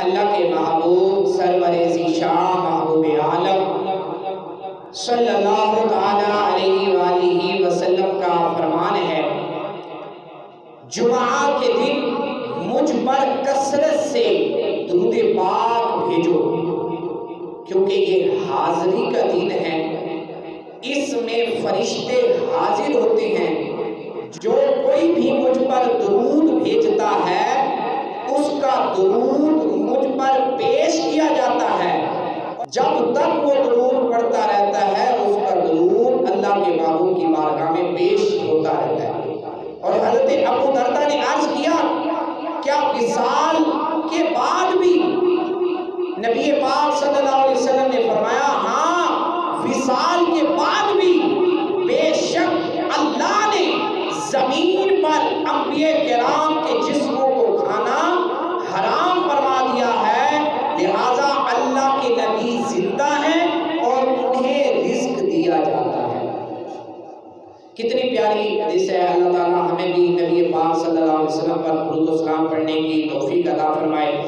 اللہ کے محبوب سرور ذیشان محبوب عالم صلی اللہ تعالیٰ علیہ وآلہ وسلم کا فرمان ہے، جمعہ کے دن مجھ پر کثرت سے درود پاک بھیجو، کیونکہ یہ حاضری کا دن ہے، اس میں فرشتے حاضر ہوتے ہیں، جو کوئی بھی مجھ پر درود بھیجتا ہے اس کا درود مجھ پر پیش کیا جاتا ہے، جب تک وہ درود پڑھتا رہتا ہے اس کا درود اللہ کے محبوب کی بارگاہ میں پیش ہوتا رہتا ہے۔ اور حضرت ابو درداء نے عرض کیا، کیا وصال کے بعد بھی؟ نبی پاک صلی اللہ علیہ وسلم نے فرمایا ہاں، وصال کے بعد بھی بے شک اللہ نے زمین پر انبیاء کرام کے جسموں کو کھانا حرام فرما دیا ہے، لہذا اللہ کے نبی زندہ ہیں اور انہیں رزق دیا جاتا ہے۔ کتنی پیاری حدیث ہے۔ اللہ تعالیٰ ہمیں بھی نبی پاک صلی اللہ علیہ وسلم پر درود و سلام پڑھنے کی توفیق عطا فرمائے۔